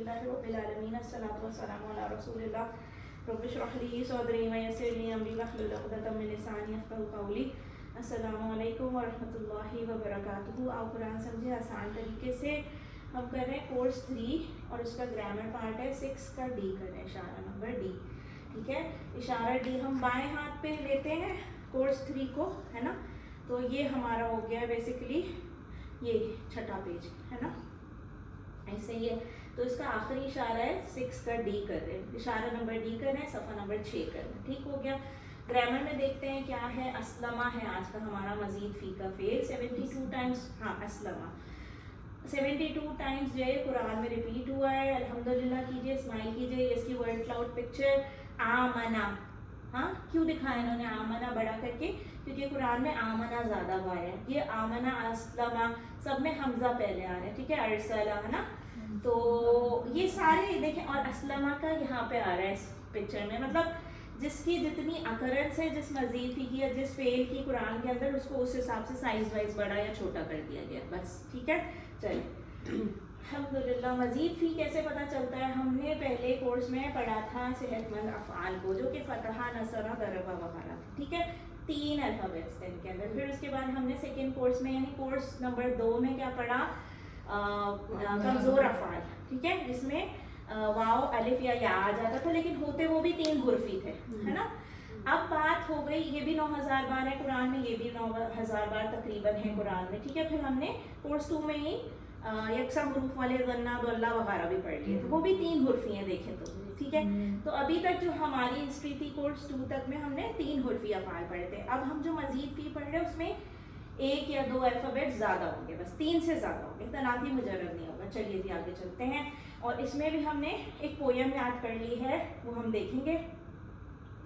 अल्हम्दुलिल्लाहि रब्बिल आलमीन अस्सलातु वस्सलामु अला रसूलिल्लाह रब्बि इश्रह ली सदरी व यस्सिर ली अमरी वहलुल उक़दतम मिन लिसानी यफ़क़हू क़ौली। अस्सलामु अलैकुम व रहमतुल्लाहि व बरकातुहू। आओ कुरान समझे आसान तरीके से। हम कर रहे हैं कोर्स 3 और उसका ग्रामर पार्ट है 6 का डी कर रहे हैं, इशारा नंबर डी। ठीक है, इशारा डी हम बाएं हाथ पे लेते हैं कोर्स 3 को, है ना। तो ये हमारा हो गया बेसिकली ये छठा पेज, है ना, ऐसे ही है। तो इसका आखिरी इशारा है 6 का डी कर रहे हैं, इशारा नंबर डी कर रहे हैं, सफ़ा नंबर 6 कर रहे हैं। ठीक हो गया। ग्रामर में देखते हैं क्या है। अस्लमा है आज का हमारा मजीद फी का फेल 72 टाइम्स। हाँ, अस्लमा 72 टाइम्स जो है कुरान में रिपीट हुआ है। अल्हम्दुलिल्लाह कीजिए, स्माइल कीजिए। इसकी वर्ड क्लाउड पिक्चर आमना, हाँ क्यों दिखाया इन्होंने आमना बड़ा करके, क्योंकि कुरान में आमना ज़्यादा बार है। ये आमना, अस्लमा सब में हमजा पहले आ रहे हैं। ठीक है, अरसला, है ना। तो ये सारे देखें, और अस्लमा का यहाँ पे आ रहा है इस पिक्चर में। मतलब जिसकी जितनी अकरेंस है, जिस मजीद की या जिस फेल की कुरान के अंदर, उसको उस हिसाब से साइज वाइज बड़ा या छोटा कर दिया गया, बस। ठीक है, चलिए अल्हम्दुलिल्लाह। मजीद फी कैसे पता चलता है, हमने पहले कोर्स में पढ़ा था सेहतमंद अफ़आल को, जो कि फतहा, नसरा, दरबा वगैरह। ठीक है, 3 अल्फ़ाबेट्स थे इनके अंदर। फिर उसके बाद हमने सेकेंड कोर्स में यानी कोर्स नंबर 2 में क्या पढ़ा, कमज़ोर अफ़आल। ठीक है, जिसमें वाव, अलिफ या आ जाता था, लेकिन होते वो भी 3 हुर्फी थे, है ना। अब बात हो गई, ये भी 9000 बार है कुरान में, ये भी 9000 बार तकरीबन है कुरान में। ठीक है, फिर हमने कोर्स 2 में ही यकसा हुरूफ वाले गन्ना, दोल्ला वगैरह भी पढ़ लिए थे, वो भी 3 हुर्फी हैं देखें तो। ठीक है, तो अभी तक जो हमारी हिस्ट्री थी कोर्स 2 तक में हमने 3 हुर्फी अफ़आल पढ़े थे। अब हम जो मजीद फी पढ़ रहे हैं उसमें 1 या 2 अल्फ़ाबेट ज़्यादा होंगे, बस 3 से ज़्यादा होंगे, तनाफी मुजर्रद नहीं होगा। चलिए जी आगे चलते हैं। और इसमें भी हमने एक पोयम याद कर ली है, वो हम देखेंगे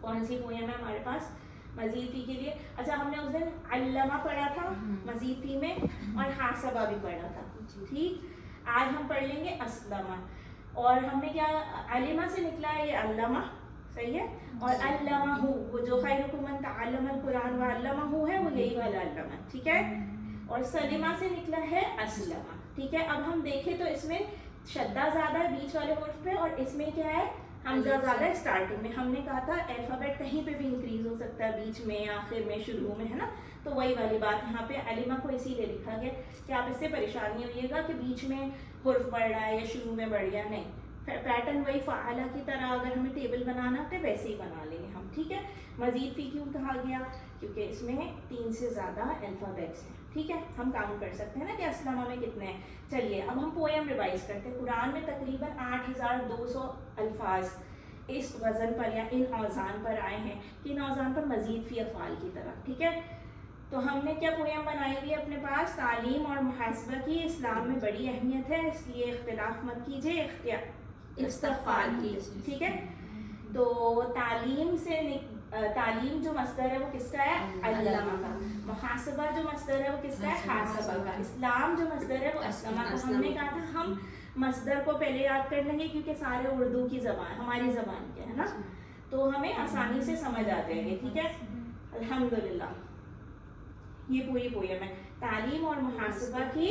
कौन सी पोयम है हमारे पास मजीद फी के लिए। अच्छा, हमने उस दिन अल्लमा पढ़ा था मजीद फी में, और हासबा भी पढ़ा था। ठीक, आज हम पढ़ लेंगे अस्लमा। और हमने क्या, अलिमा से निकला है ये अल्लमा, सही है। और अल्लमाहु, वो जो खैरुकुम मन तअल्लमल कुरान व अल्लमाहु है, वो यही वाला अल्लमा। ठीक है, और सलिमा से निकला है अस्लमा। ठीक है, अब हम देखें तो इसमें शद्दा ज़्यादा है बीच वाले हुर्फ पे, और इसमें क्या है, हमजा ज़्यादा है स्टार्टिंग में। हमने कहा था अल्फ़ाबेट कहीं पे भी इंक्रीज हो सकता है, बीच में, आखिर में, शुरू में, है ना। तो वही वाली बात यहाँ पे अलिमा को इसीलिए लिखा गया कि आप इससे परेशान नहीं होइएगा कि बीच में हुर्फ बढ़ रहा है या शुरू में बढ़ गया, नहीं। पैटर्न वही फ़आला की तरह अगर हमें टेबल बनाना है वैसे ही बना लेंगे हम। ठीक है, मजीद फी क्यों कहा गया, क्योंकि इसमें 3 से ज़्यादा अल्फ़ाबेट्स हैं। ठीक है, हम काउंट कर सकते हैं ना कि अस्लमा में कितने हैं। चलिए अब हम पोएम रिवाइज करते हैं। कुरान में तकरीबन 8200 अल्फाज इस वज़न पर या इन औज़ान पर आए हैं कि इन औज़ान पर मजीद फ़ी अफ़आल की तरह। ठीक है, तो हमने क्या पोएम बनाई हुई है अपने पास, तालीम और मुहासबा की इस्लाम में बड़ी अहमियत है, इसलिए इख्तिलाफ मत कीजिए, इस्तिग़फ़ार कीजिए। ठीक है, तो तालीम से तालीम जो मस्दर है वो किसका है, अल्लमा का। मुहासबा जो मस्दर है वो किसका है, हासबा का। इस्लाम जो मस्दर है वो अस्लमा का। हमने कहा था हम मस्दर को पहले याद कर लेंगे क्योंकि सारे उर्दू की ज़बान, हमारी ज़बान के, है ना, तो हमें आसानी से समझ आ जाएंगे। ठीक है, अल्हम्दुलिल्लाह। ये पूरी पोयम है। तालीम और मुहासबा की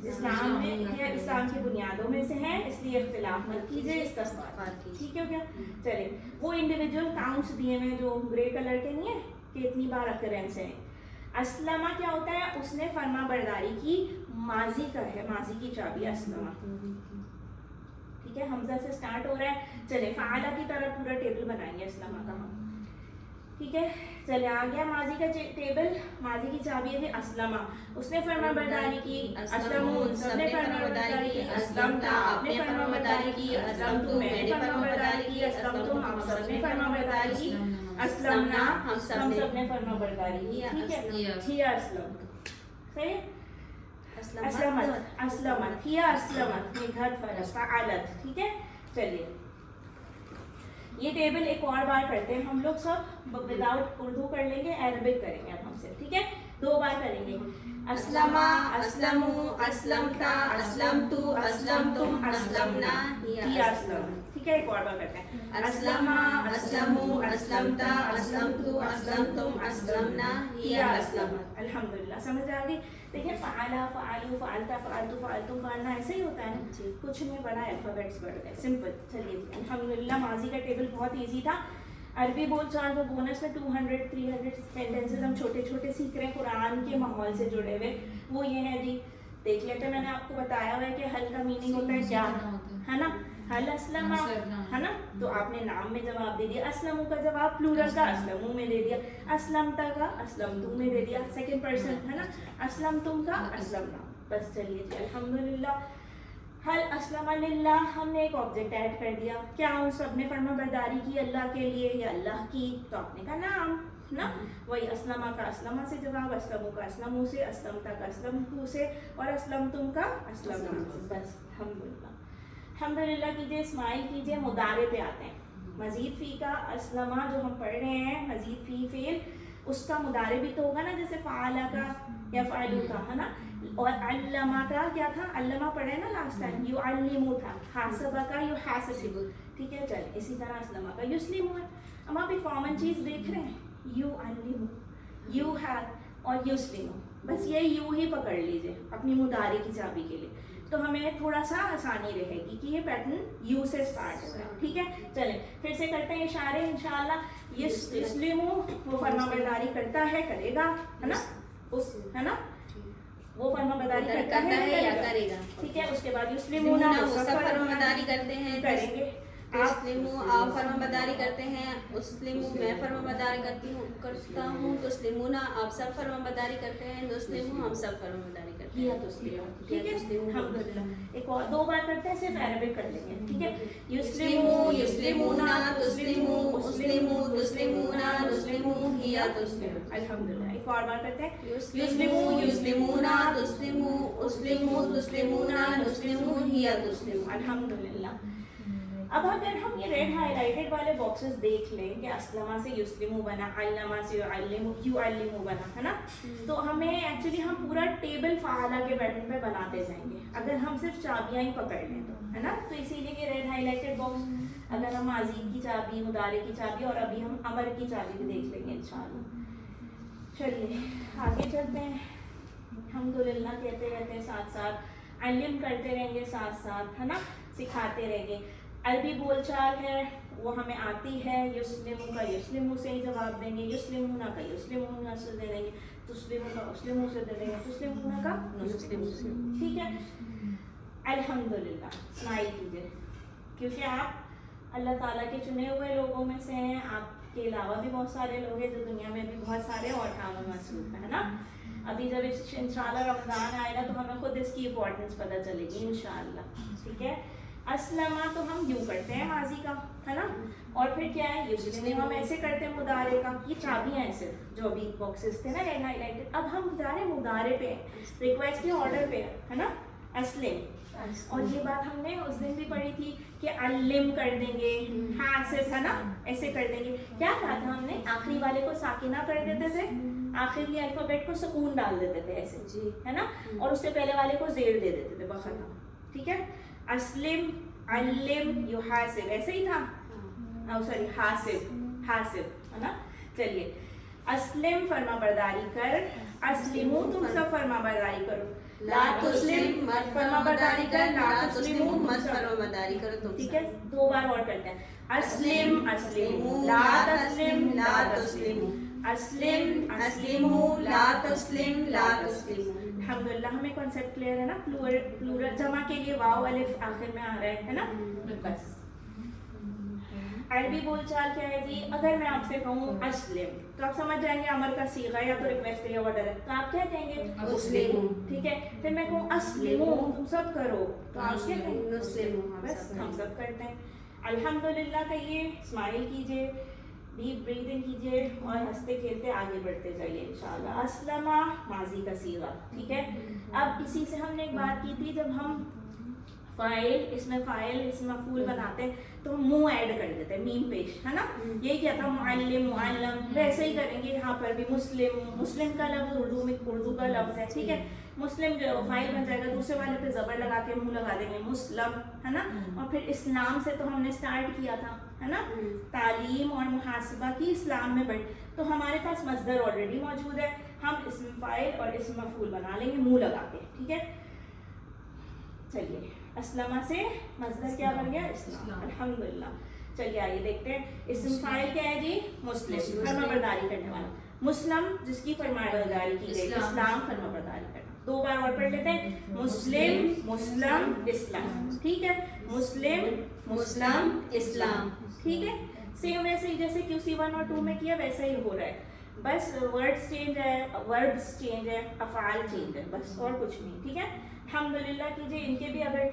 इस्लाम में, इस्लाम की बुनियादों में से है, इसलिए इख्तिलाफ मत कीजिए, इस्तिग़फ़ार कीजिए। ठीक है क्या, चलिए वो इंडिविजुअल काउंट्स दिए हुए जो ग्रे कलर के नहीं है कि इतनी बार अकरेंस है। अस्लमा क्या होता है, उसने फरमा बरदारी की, माजी का है, माजी की चाबी अस्लमा। ठीक है, हमजा से स्टार्ट हो रहा है। चले फ़आला की तरह पूरा टेबल बनाएंगे अस्लमा का हम। ठीक है, चले आ गया माजी का टेबल। माजी की चाबी है अस्लमा, उसने फरमा बरदारी की, अस्लमून, सबने फरमा बरदारी की, अस्लमता, आपने फरमा बरदारी की, अस्लमतु, मैंने फरमा बरदारी की, अस्लमतुम, आप सबने फरमा बरदारी की, अस्लमना, हम सबने फरमा बरदारी की। ठीक है, हिया अस्लम, सही है, अस्लमत, अस्लमत, हिया अस्लमत, ये घर फअलत। ठीक है, चलिए ये टेबल एक और बार करते हैं हम लोग सब, विदाउट उर्दू कर लेंगे, अरबिक करेंगे अब हम सिर्फ। ठीक है, 2 बार करेंगे, अस्लमा, अस्लमु, अस्लमता, अस्लमतु, अस्लमतुम, अस्लमना, हिया अस्लम। ठीक है, एक और बार करते हैं, अस्लमा, अस्लमु, अस्लमता, अस्लमतु, अस्लमतुम, अस्लमना, हिया अस्लम। अल्हम्दुलिल्लाह, समझ आ गई। देखिए फ़अला, फ़अलू, फ़अलता, फ़अलतु, फ़अलतुम, फ़अलना ऐसे ही होता है ना, कुछ नहीं बना, अल्फ़ाबेट्स बढ़ गए, सिंपल। चलिए जी, अल्हम्दुलिल्लाह माजी का टेबल बहुत ईजी था। अरबी बोल चाल तो बोनस में 200-300 सेंटेंसेस हम छोटे छोटे सीख रहे हैं कुरान के माहौल से जुड़े हुए। वो ये है जी, देख लेते, मैंने आपको बताया हुआ है कि हल का मीनिंग होता है क्या, है ना, हल अस्लमा, है ना, तो आपने नाम में जवाब दे दिया, अस्लमू का जवाब प्लूरल का अस्लमू में दे दिया, अस्लमता का अस्लमतु में दे दिया, सेकंड पर्सन, है ना, अस्लमतुम का अस्लमना। बस चलिए जी, अल्हम्दुलिल्लाह। हल अस्लमा लिल्लाह, हमने एक ऑब्जेक्ट ऐड कर दिया, क्या उस सब ने फरमाबरदारी की अल्लाह के लिए या अल्लाह की, तो आपने का नाम ना, वही अस्लमा का अस्लमा से जवाब, अस्लमू का अस्लमू से, अस्लमता का अस्लमतु से, और अस्लमतुम का अस्लमना। बस अल्हम्दुलिल्लाह कीजिए, स्माइल कीजिए। मुदारे पे आते हैं। मजीद फी का अस्लमा जो हम पढ़ रहे हैं, मजीद फी फेल, उसका मुदारे भी तो होगा ना, जैसे फ़अला का या फ़अलू का, है ना, और अल्लमा का क्या था, अल्लमा पढ़े ना लास्ट टाइम, युअल्लिमु था, हासबा का युहासिबु। ठीक है, चल इसी तरह अस्लमा का युस्लिमु है। अब आप एक कॉमन चीज़ देख रहे हैं, युअल्लिमु, यू हैव और युस्लिमु, बस ये यू ही पकड़ लीजिए अपनी मुदारे की चाबी के लिए, तो हमें थोड़ा सा आसानी रहेगी कि ये पैटर्न यू से स्टार्ट हो रहा है। ठीक है, चलें फिर से करते हैं इशारे इंशाअल्लाह। युस्लिमु वो फरमाबरदारी करता है, करेगा, है ना, उस, है ना, वो फरमाबरदारी करता है या करेगा। ठीक है, उसके बाद युस्लिमुना वो सब फरमाबरदारी करते हैं, करेंगे। तुस्लिमु आप फरमाबरदारी करते हैं, उस्लिमु मैं फरमाबरदारी करता हूँ, तुस्लिमुना आप सब फरमाबरदारी करते हैं, नुस्लिमु हम सब फरमाबरदारी करते हैं। ठीक है, अल्हम्दुलिल्लाह। एक और 2 बार करते हैं, सिर्फ अरबिक कर लेंगे। ठीक है, युस्लिमु, युस्लिमुना, तुस्लिमु, उस्लिमु, तुस्लिमुना, नुस्लिमु, हिया तुस्लिमु। अल्हम्दुलिल्लाह। एक और बार करते हैं, युस्लिमु, युस्लिमुना, तुस्लिमु, उस्लिमु, तुस्लिमुना, नुस्लिमु, हिया तुस्लिमु। अल्हम्दुलिल्लाह। अब अगर हम ये रेड हाईलाइटेड वाले बॉक्सेस देख लें कि अस्लमा से युस्लिमु बना, अल्लमा से युअल्लिमु बना, है ना, तो हमें एक्चुअली हम पूरा टेबल फ़अला के पैटर्न पे बनाते जाएंगे अगर हम सिर्फ चाबियाँ ही पकड़ लें तो, है ना, तो इसीलिए ये रेड हाईलाइटेड बॉक्स, अगर हम माज़ी की चाबी, मुदारे की चाबी और अभी हम अमर की चाबी भी देख लेंगे इंशाअल्लाह। चलिए आगे चलते हैं। अल्हम्दुलिल्लाह कहते रहते हैं साथ साथ, अल्लिम करते रहेंगे साथ साथ, है ना, सिखाते रहेंगे। अरबी बोलचाल है वो हमें आती है, युस्लिमु का युस्लिमु से ही जवाब देंगे, युस्लिमुना का युस्लिमुना से दे देंगे, तुस्लिमु का उस्लिमु से दे देंगे, तुस्लिमुना का नुस्लिमु से। ठीक है, अल्हम्दुलिल्लाह। स्माइल कीजिए क्योंकि आप अल्लाह ताला के चुने हुए लोगों में से हैं, आपके अलावा भी बहुत सारे लोग हैं जो दुनिया में भी बहुत सारे और काम में मसरूफ है ना। अभी जब इंशाअल्लाह रमज़ान आएगा तो हमें खुद इसकी इम्पोर्टेंस पता चलेगी इंशाअल्लाह। ठीक है, अस्लमा तो हम यूँ करते हैं माजी का, है ना, और फिर क्या है युस्लिमु हम ऐसे करते हैं मुदारे का। ये चाबियाँ हैं सिर्फ जो अभी बॉक्सेस थे ना रेड हाईलाइटेड। अब हम जा रहे हैं मुदारे पे, रिक्वेस्ट के ऑर्डर पे, है ना, अस्लिम। और ये बात हमने उस दिन भी पढ़ी थी कि अल्लिम कर देंगे, हाँ सिर्फ, है ना, ऐसे कर देंगे। क्या कहा था हमने, आखिरी वाले को साकिना कर देते थे, आखिरी अल्फाबेट को सुकून डाल देते थे ऐसे जी, है ना, और उससे पहले वाले को जेर दे देते थे बखता। ठीक है, अस्लिम, अल्लिम, युहासिब ऐसे ही था, सॉरी हासिब, है ना। चलिए, अस्लिम फरमाबरदारी कर, अस्लिमु तुम सब फरमाबरदारी करो, ला तुस्लिम मत फरमाबरदारी कर, ला तुस्लिमु मत फरमाबरदारी करो तुम। ठीक है, 2 बार और करते हैं, अस्लिम अस्लिमु, ला तस्लिम ला तुस्लिमु, अस्लिम अस्लिमु, ला तस्लिम ला तुस्लिमु। अल्हम्दुलिल्लाह हमें कॉन्सेप्ट क्लियर है ना। प्लूरल जमा के लिए वाव अलिफ आखिर में आ रहा है ना। बस अरबी बोलचाल क्या है जी, अगर मैं आपसे कहूँ अस्लिम तो आप समझ जाएंगे अमर का सीगा या तो रिक्वेस्ट या ऑर्डर है, तो आप क्या कहेंगे मुस्लिमू। ठीक है, फिर मैं कहूँ अस्लिमू तुम सब करो तो आप क्या कहेंगे मुस्लिमू। बस हम सब करते हैं। अल्हम्दुलिल्लाह कहिए, स्माइल कीजिए, डीप ब्रीदिंग कीजिए और हंसते खेलते आगे बढ़ते जाइए इंशाल्लाह। अस्लमा माजी का सीगा। ठीक है, अब इसी से हमने एक बात की थी जब हम فائل، اس میں فائل اسم مفعول بناتے ہیں تو ہم منہ ایڈ کر دیتے ہیں، میم پیش، ہے نا. یہی کیا تھا معلم معلم، ویسے ہی کریں گے یہاں پر بھی. مسلم، مسلم کا لفظ اردو کا لفظ ہے، ٹھیک ہے. مسلم جو فائل بن جائے گا، دوسرے والے پہ زبر لگا کے منہ لگا دیں گے مسلم، ہے نا. اور پھر اسلام سے تو ہم نے اسٹارٹ کیا تھا، ہے نا. تعلیم اور محاسبہ کی اسلام میں بڑھ، تو ہمارے پاس مصدر آلریڈی موجود ہے، ہم اسم فاعل اور اسم مفعول بنا لیں گے منہ لگا کے، ٹھیک ہے. چلیے اسلمہ سے مصدر کیا بن گیا؟ اسلام. الحمدللہ. چلیے آئیے دیکھتے ہیں. اسم فاعل کیا ہے جی؟ مسلم، فرما برداری کرنے والا. مسلم جس کی فرما برداری کی گئی، اسلام فرما برداری کرنا. دو بار اور پڑھ لیتے ہیں. مسلم، مسلم، اسلام. ٹھیک ہے. مسلم، مسلم، اسلام. ٹھیک ہے. سیم ویسے ہی جیسے QC1 اور 2 میں کیا ویسا ہی ہو رہا ہے، بس ورڈز چینج ہے، وربز چینج ہے، افعال چینج ہے، بس اور کچھ نہیں. ٹھیک ہے. الحمدللہ کیجیے. ان کے بھی اگر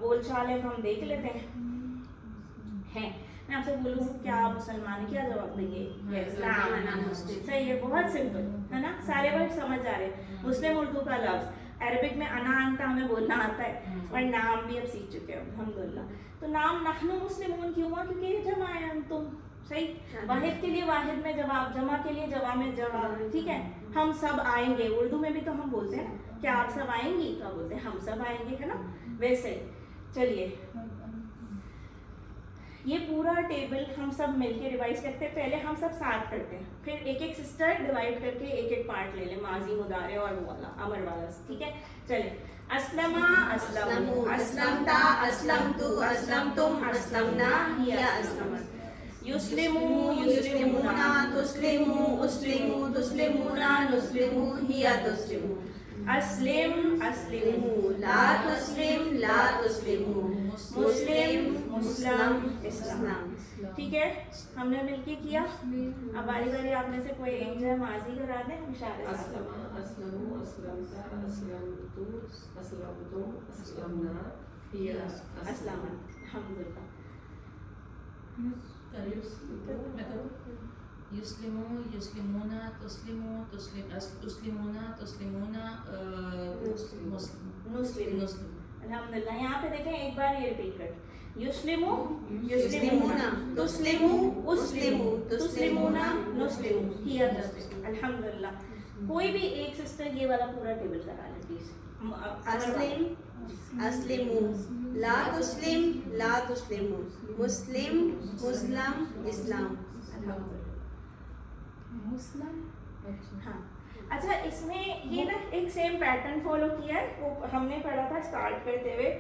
بول چال ہے تو ہم دیکھ لیتے ہیں. میں آپ سے بولوں کیا مسلمان کیا جواب دیں گے؟ اسلام. صحیح ہے، بہت سمپل ہے نا. سارے ورڈ سمجھ آ رہے. مسلم اردو کا لفظ، عربک میں انا انتا ہمیں بولنا آتا ہے، اور نام بھی اب سیکھ چکے ہیں الحمدللہ. تو نام نحن مسلمون کیوں ہوا؟ کیونکہ یہ جمع ہے انتم. صحیح. واحد کے لیے واحد میں جواب، جمع کے لیے جمع میں جواب. ٹھیک ہے. ہم سب آئیں گے، اردو میں بھی تو ہم بولتے ہیں نا، کیا آپ سب آئیں گی؟ تو بولتے ہیں ہم سب آئیں گے، ہے نا. ویسے چلیے یہ پورا ٹیبل ہم سب مل کے ریوائز کرتے ہیں. پہلے ہم سب ساتھ کرتے ہیں، پھر ایک ایک سسٹر ڈیوائڈ کر کے ایک ایک پارٹ لے لیں، ماضی، مضارع اور وہ والا امر والا. ٹھیک ہے. چلیں. اسلما، اسلموا، اسلمتا، اسلمتو، اسلمتم، اسلمنا، ہی اسلمت. یسلموا، یسلمونا، تسلموا، اسلموا، تسلمونا، نسلموا، ہی تسلموا. اسلم، اسلموا، لا تسلم، لا تسلموا. مسلم، مسلم، اسلام. ٹھیک ہے. ہم نے مل کے کیا. اب باری باری آپ میں سے کوئی ایک جو ہے ماضی کرا دیں اشارے سے. اسلموا، اسلمتا، اسلمتو، اسلمتم، اسلمنا، ہی اسلمت. الحمدللہ. یسلموا، یسلمونا، تسلموا، تسلمونا، تسلمونا، نسلم. الحمدللہ. یہاں پہ دیکھیں ایک بار یہ ریپیٹ کر. یسلموا، یسلمونا، تسلموا، اسلموا، تسلمونا، نسلموا، ہی تسلموا. الحمدللہ. کوئی بھی ایک سسٹر یہ والا پورا ٹیبل کرا لیں پلیز. اسلم، اسلموا، لا تسلم، لا تسلموا، مسلم، مسلم، اسلام. مسلم. ہاں اچھا، اس میں یہ نا ایک سیم پیٹرن فالو کیا ہے، وہ ہم نے پڑھا تھا اسٹارٹ کرتے ہوئے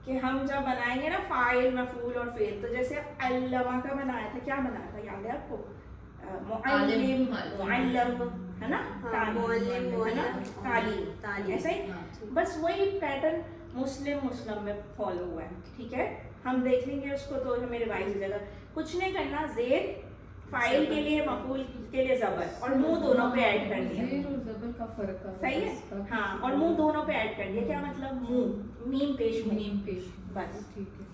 کہ ہم جب بنائیں گے نا فاعل، مفعول اور فعل، تو جیسے علمہ کا بنایا تھا، کیا بنایا تھا یاد ہے آپ کو؟ معلم، معلم، ہے نا. معلم، ہے نا. تعلیم. ایسا ہی بس وہی پیٹرن مسلم، مسلم میں فالو ہوا ہے. ٹھیک ہے. ہم دیکھ لیں گے اس کو تو ہمیں ریوائز ہو جائے گا. کچھ نہیں کرنا، زیر فائل کے لیے، مفعول کے لیے زبر، اور منہ دونوں پہ ایڈ کر دیا. صحیح ہے. ہاں، اور منہ دونوں پہ ایڈ کر دیا. کیا مطلب؟ منہ، میم پیش، میم پیش. بس ٹھیک ہے.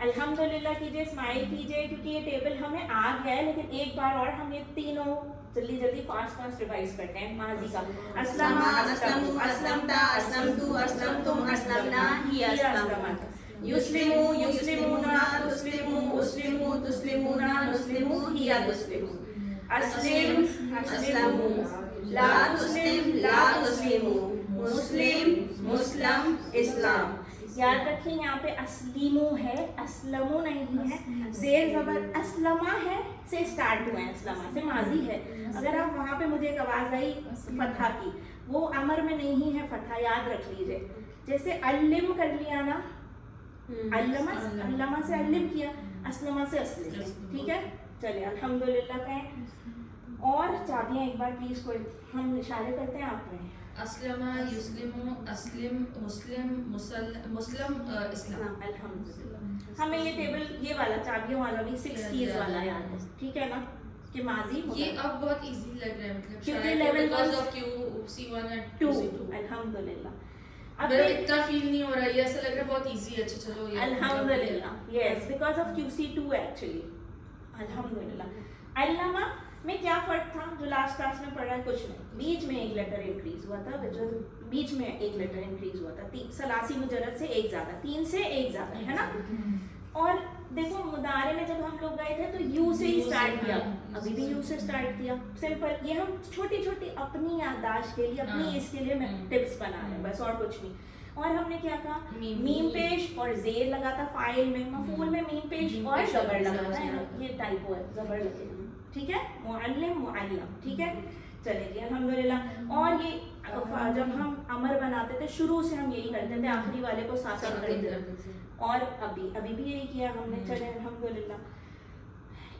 الحمدللہ کیجیے، اسمائل کیجیے، کیونکہ یہ ٹیبل ہمیں آ گیا ہے، لیکن ایک بار اور ہم یہ تینوں جلدی جلدی فاسٹ ریوائز کرتے ہیں. ماضی کا اسلم، اسلموا، اسلمتا، اسلمتو، اسلمتم، اسلمنا، ہی اسلمت. یسلموا، یسلمونا، تسلموا، اسلموا، تسلمونا، نسلموا، ہی تسلموا. اسلم، اسلموا، لا تسلم، لا تسلموا، مسلم، مسلم، اسلام. یاد رکھیں یہاں پہ اسلیمو ہے، اسلمو نہیں ہے. زیر زبر اسلمہ ہے سے اسٹارٹ ہوئے ہیں، اسلمہ سے ماضی ہے. اگر آپ وہاں پہ مجھے ایک آواز آئی فتح کی، وہ امر میں نہیں ہے فتح، یاد رکھ لیجیے. جیسے علم کر لیا نا، علمہ، علمہ سے علم کیا، اسلمہ سے اسلم. ٹھیک ہے. چلیے الحمدللہ کہیں. اور چابیاں ایک بار پلیز کوئی ہم اشارے کرتے ہیں آپ میں. اسلمہ، یسلمو، اسلم، مسلم، مسلم، اسلام. الحمدللہ. ہمیں یہ ٹیبل، یہ والا چابیوں والا بھی 6 کیز والا یاد ہے. ٹھیک ہے نا، کہ ماضی یہ اب بہت ایزی لگ رہا ہے، مطلب کیونکہ لیول QC1 and 2. QC2. الحمدللہ. اب اتنا فیل نہیں ہو رہا ہے، یہ ایسا لگ رہا ہے بہت ایزی ہے. اچھا چلو الحمدللہ. یس، بیکاز آف QC2 ایکچولی. الحمدللہ. علامہ میں کیا فرق تھا جو لاسٹ کلاس میں پڑھا ہے؟ کچھ نہیں، بیچ میں ایک لیٹر انکریز ہوا تھا، بیچ میں ایک لیٹر انکریز ہوا تھا، ثلاثی مجرد سے ایک زیادہ، 3 سے ایک زیادہ، ہے نا. اور دیکھو مدارے میں جب ہم لوگ گئے تھے تو یو سے ہی اسٹارٹ کیا، ابھی بھی یو سے اسٹارٹ کیا، سمپل. یہ ہم چھوٹی چھوٹی اپنی یادداشت کے لیے، اپنی اس کے لیے میں ٹپس بنا رہے ہیں بس، اور کچھ نہیں. اور ہم نے کیا کہا، میم پیش اور زیر لگا تھا فائل میں، مفعول میں میم پیش اور زبر لگا تھا، یہ ٹائپو ہے، زبر لگے گا، ٹھیک ہے. معلم معلم، ٹھیک ہے. چلے جی الحمدللہ. اور یہ جب ہم امر بناتے تھے شروع سے ہم یہی کرتے تھے، آخری والے کو ساتھ ساتھ کرتے تھے، اور ابھی بھی یہی کیا ہم نے. چلے الحمدللہ.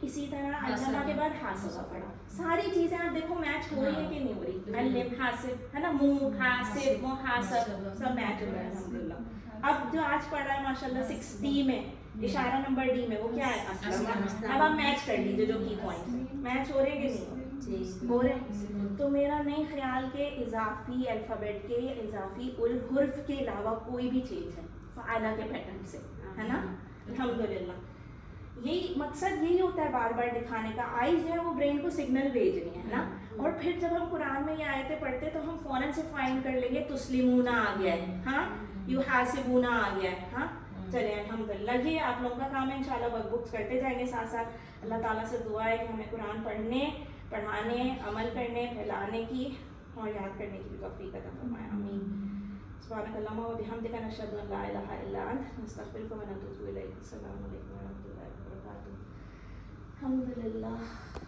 اسی طرح علامہ کے بعد حاسبہ پڑھا. ساری چیزیں آپ دیکھو میچ ہو رہی ہے کہ نہیں ہو رہی، علم حاسب ہے نا، منہ حاسب محاسب سب میچ ہو رہا ہے الحمدللہ. اب جو آج پڑھ رہا ہے ماشاءاللہ 6D میں، اشارہ نمبر D میں، وہ کیا ہے؟ اسلم. اب آپ میچ کر لیجیے جو کی پوائنٹ میچ ہو رہے ہیں کہ نہیں ہو رہے ہیں. تو میرا نہیں خیال کہ اضافی الفابیٹ کے، اضافی الحرف کے علاوہ کوئی بھی چیز ہے فعالہ کے پیٹرن سے، ہے نا الحمدللہ. یہی مقصد یہی ہوتا ہے بار بار دکھانے کا. آئیز جو ہے وہ برین کو سگنل بھیج رہی ہے نا. اور پھر جب ہم قرآن میں یہ آیتیں پڑھتے تو ہم فوراً سے فائنڈ کر لیں گے تسلیمون آ گیا ہے، ہاں یحاسبون آ گیا ہے، ہاں. چلیں الحمدللہ. یہ آپ لوگوں کا کام ہے انشاءاللہ، ورک بکس کرتے جائیں گے ساتھ ساتھ. اللہ تعالیٰ سے دعا ہے کہ ہمیں قرآن پڑھنے، پڑھانے، عمل کرنے، پھیلانے کی اور یاد کرنے کی بھی توفیق عطا فرمائے. آمین. سبحانک اللہم و بحمدک، نشہد ان لا الہ الا انت، نستغفرک و نتوب الیک. السلام علیکم و رحمۃ اللہ وبرکاتہ. الحمدللہ.